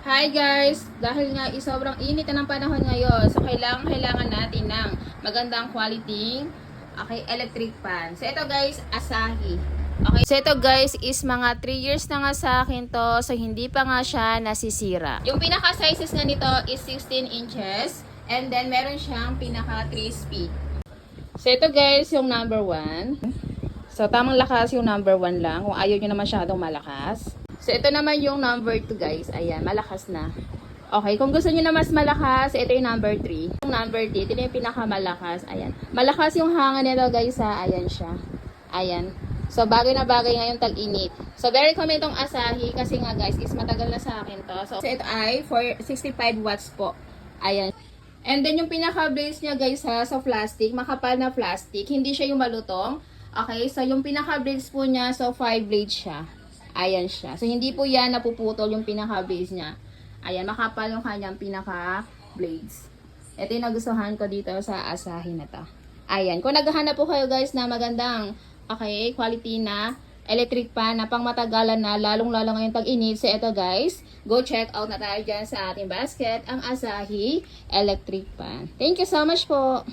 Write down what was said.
Hi guys! Dahil nga sobrang init na ng panahon ngayon, so kailangan natin ng magandang quality electric fan. So ito guys, Asahi. Okay, so ito guys is mga 3 years na nga sa akin to, so hindi pa nga siya nasisira. Yung pinaka sizes nga nito is 16 inches and then meron siyang pinaka 3 speed. So ito guys yung number 1. So tamang lakas yung number 1 lang kung ayaw nyo na masyadong malakas. So, ito naman yung number 2 guys. Ayan, malakas na. Okay, kung gusto niyo na mas malakas, ito yung number 3. Yung number 3, ito yung pinakamalakas. Ayan. Malakas yung hangin nito guys ha. Ayan siya. Ayan. So, bagay na bagay ngayong tag-init. So, very common itong Asahi kasi nga guys, is matagal na sa akin to. So, ito ay for 65 watts po. Ayan. And then, yung pinaka-blades niya guys ha, sa plastic, makapal na plastic. Hindi siya yung malutong. Okay, so yung pinaka-blades po niya, so 5 blades siya. Ayan siya. So, hindi po yan napuputol yung pinaka-base niya. Ayan, makapal yung kanyang pinaka-blades. Ito yung nagustuhan ko dito sa Asahi na to. Ayan. Kung naghahanap po kayo guys na magandang, quality na electric fan na pang matagalan na, lalong-lalo ngayong tag-init. So, ito guys, go check out na tayo dyan sa ating basket, ang Asahi electric fan. Thank you so much po!